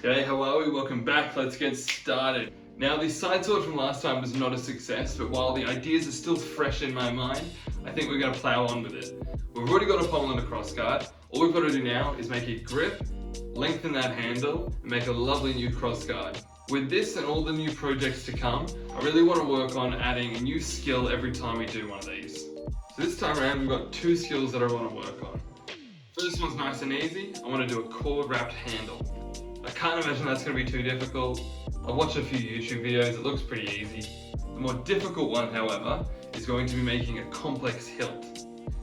Hey, how are we? Welcome back. Let's get started. Now, the side sword from last time was not a success, but while the ideas are still fresh in my mind, I think we're going to plow on with it. We've already got a pommel and a crossguard. All we've got to do now is make it grip, lengthen that handle, and make a lovely new crossguard. With this and all the new projects to come, I really want to work on adding a new skill every time we do one of these. So this time around, we've got two skills that I want to work on. First one's nice and easy. I want to do a cord wrapped handle. I can't imagine that's going to be too difficult. I've watched a few YouTube videos, it looks pretty easy. The more difficult one, however, is going to be making a complex hilt.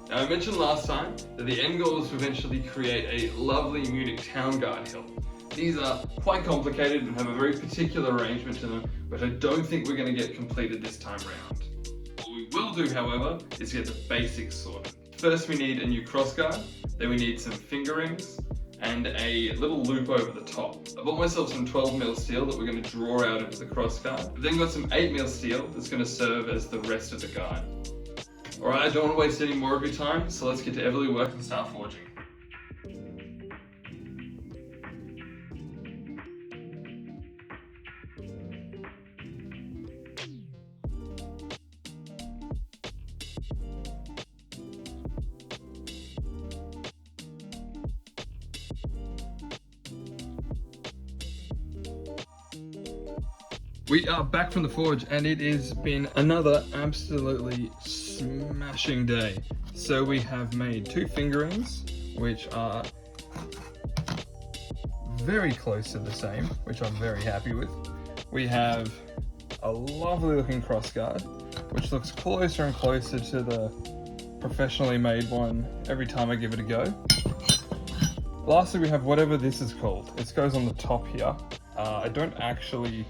Now, I mentioned last time that the end goal is to eventually create a lovely Munich town guard hilt. These are quite complicated and have a very particular arrangement to them, which I don't think we're going to get completed this time round. What we will do, however, is get the basics sorted. First, we need a new crossguard, then we need some finger rings, and a little loop over the top. I bought myself some 12mm steel that we're going to draw out into the crossguard. I've then got some 8mm steel that's going to serve as the rest of the guard. Alright, I don't want to waste any more of your time, so let's get to heavily work and start forging. We are back from the forge and it has been another absolutely smashing day. So we have made two finger rings, which are very close to the same, which I'm very happy with. We have a lovely looking crossguard, which looks closer and closer to the professionally made one every time I give it a go. Lastly, we have whatever this is called. It goes on the top here. I don't actually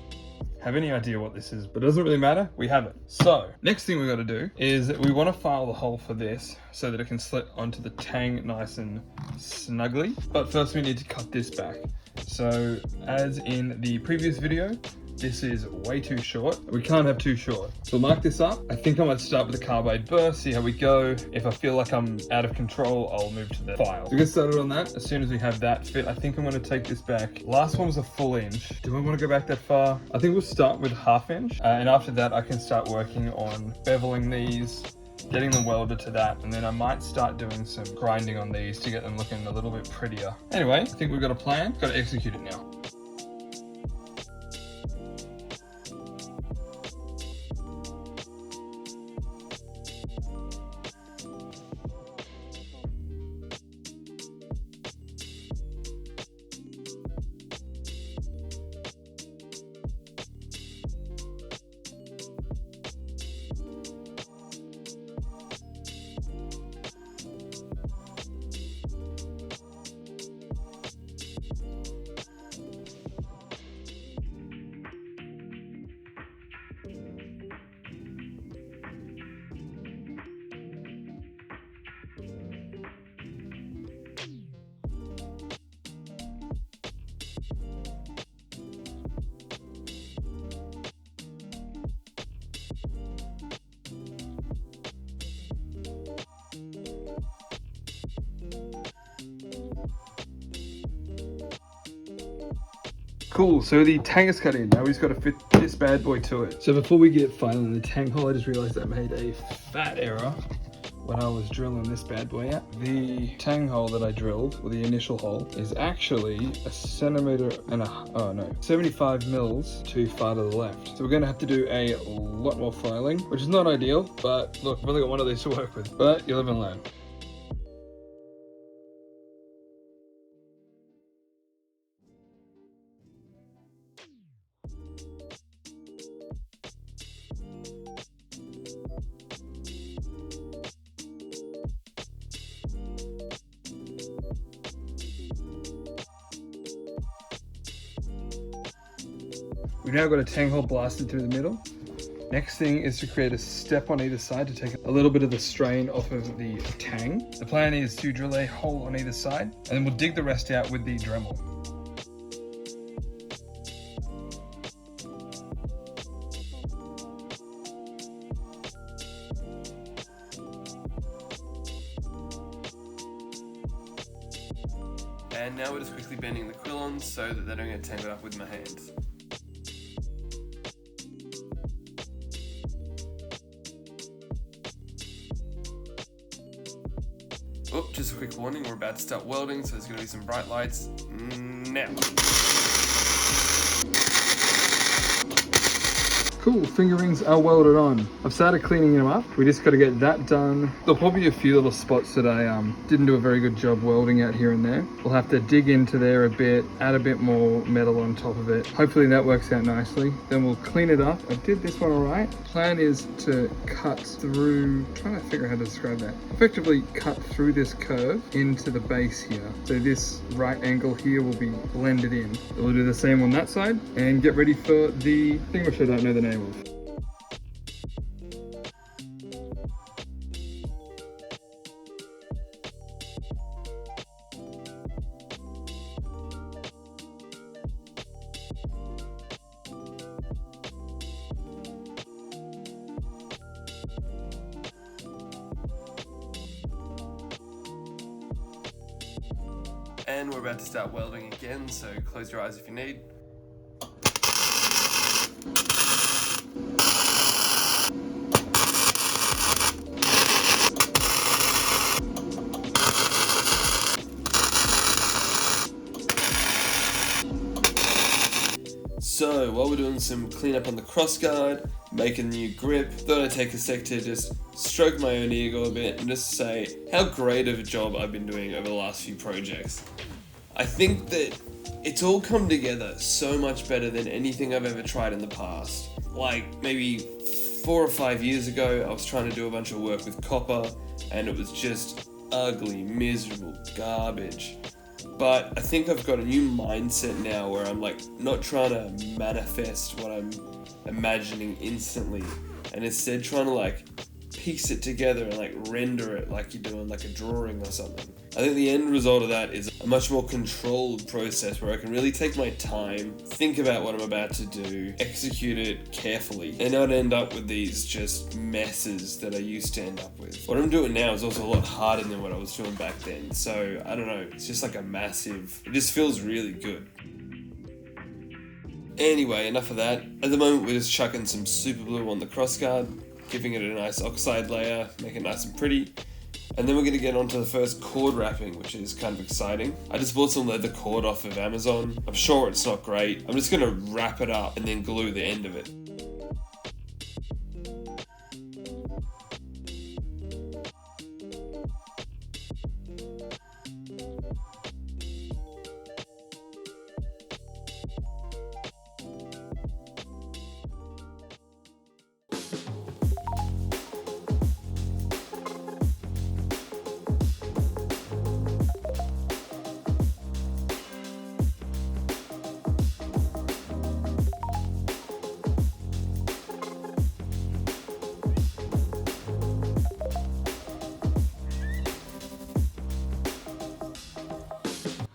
have any idea what this is, but it doesn't really matter, we have it. So, next thing we got to do is we want to file the hole for this so that it can slit onto the tang nice and snugly. But first we need to cut this back. So, as in the previous video, this is way too short. We can't have too short. So we'll mark this up. I think I might start with the carbide burst, see how we go. If I feel like I'm out of control, I'll move to the file. So we get started on that. As soon as we have that fit, I think I'm gonna take this back. Last one was a full inch. Do I wanna go back that far? I think we'll start with 1/2 inch. And after that, I can start working on beveling these, getting them welded to that, and then I might start doing some grinding on these to get them looking a little bit prettier. Anyway, I think we've got a plan. Gotta execute it now. Cool, so the tang is cut in. Now we've got to fit this bad boy to it. So before we get filing the tang hole, I just realized I made a fat error when I was drilling this bad boy out. The tang hole that I drilled, or the initial hole, is actually 75 mils too far to the left. So we're gonna have to do a lot more filing, which is not ideal, but look, I've only got one of these to work with. But you live and learn. We've now got a tang hole blasted through the middle. Next thing is to create a step on either side to take a little bit of the strain off of the tang. The plan is to drill a hole on either side, and then we'll dig the rest out with the Dremel. And now we're just quickly bending the quill-ons so that they don't get tangled up with my hands. Oh, just a quick warning, we're about to start welding, so there's going to be some bright lights now. Cool, finger rings are welded on. I've started cleaning them up. We just got to get that done. There'll probably be a few little spots that I didn't do a very good job welding out here and there. We'll have to dig into there a bit, add a bit more metal on top of it. Hopefully that works out nicely. Then we'll clean it up. I did this one all right. Plan is to cut through, trying to figure out how to describe that. Effectively cut through this curve into the base here. So this right angle here will be blended in. We'll do the same on that side and get ready for the thing which I don't know the name of. And we're about to start welding again, so close your eyes if you need. So while we're doing some cleanup on the crossguard, making a new grip, thought I'd take a sec to just stroke my own ego a bit and just say how great of a job I've been doing over the last few projects. I think that it's all come together so much better than anything I've ever tried in the past. Like maybe 4 or 5 years ago, I was trying to do a bunch of work with copper and it was just ugly, miserable garbage. But I think I've got a new mindset now where I'm like not trying to manifest what I'm imagining instantly and instead trying to like piece it together and like render it like you're doing like a drawing or something. I think the end result of that is a much more controlled process where I can really take my time, think about what I'm about to do, execute it carefully, and not end up with these just messes that I used to end up with. What I'm doing now is also a lot harder than what I was doing back then, so I don't know, it's just like a massive, it just feels really good. Anyway, enough of that. At the moment we're just chucking some super glue on the crossguard, giving it a nice oxide layer, make it nice and pretty. And then we're going to get onto the first cord wrapping, which is kind of exciting. I just bought some leather cord off of Amazon. I'm sure it's not great. I'm just going to wrap it up and then glue the end of it.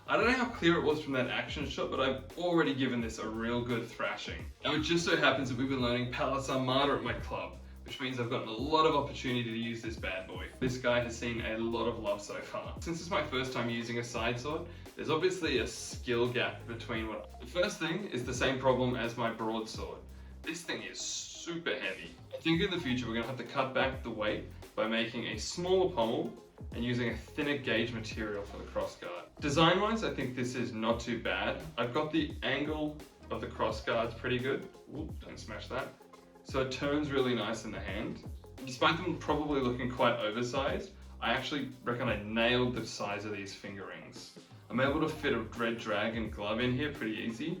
I don't know how clear it was from that action shot, but I've already given this a real good thrashing. Now it just so happens that we've been learning Palace Armada at my club, which means I've gotten a lot of opportunity to use this bad boy. This guy has seen a lot of love so far. Since it's my first time using a side sword, there's obviously a skill gap between what... The first thing is the same problem as my broadsword. This thing is super heavy. I think in the future we're gonna have to cut back the weight by making a smaller pommel and using a thinner gauge material for the crossguard. Design-wise, I think this is not too bad. I've got the angle of the crossguards pretty good. Whoop, don't smash that. So it turns really nice in the hand. Despite them probably looking quite oversized, I actually reckon I nailed the size of these finger rings. I'm able to fit a red dragon glove in here pretty easy,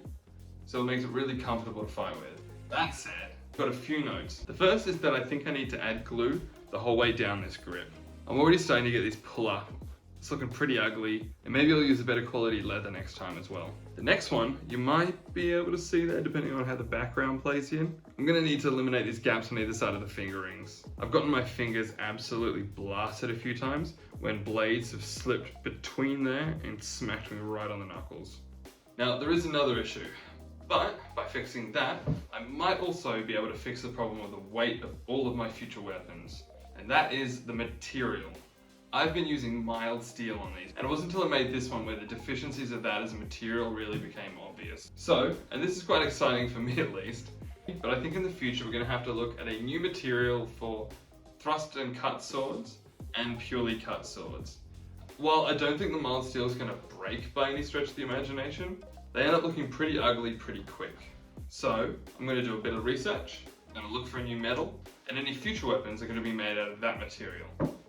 so it makes it really comfortable to fight with. That said, I've got a few notes. The first is that I think I need to add glue the whole way down this grip. I'm already starting to get these pull up. It's looking pretty ugly, and maybe I'll use a better quality leather next time as well. The next one, you might be able to see there depending on how the background plays in. I'm gonna need to eliminate these gaps on either side of the finger rings. I've gotten my fingers absolutely blasted a few times when blades have slipped between there and smacked me right on the knuckles. Now there is another issue, but by fixing that, I might also be able to fix the problem with the weight of all of my future weapons, and that is the material. I've been using mild steel on these, and it wasn't until I made this one where the deficiencies of that as a material really became obvious. So, and this is quite exciting for me at least, but I think in the future we're going to have to look at a new material for thrust and cut swords and purely cut swords. While I don't think the mild steel is going to break by any stretch of the imagination, they end up looking pretty ugly pretty quick. So I'm going to do a bit of research, I'm going to look for a new metal, and any future weapons are going to be made out of that material.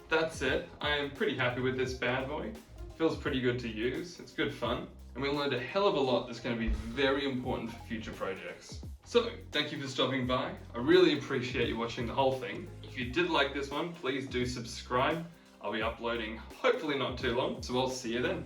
That's it. I am pretty happy with this bad boy. Feels pretty good to use, it's good fun, and we learned a hell of a lot that's going to be very important for future projects. So, thank you for stopping by. I really appreciate you watching the whole thing. If you did like this one, please do subscribe. I'll be uploading hopefully not too long, so I'll see you then.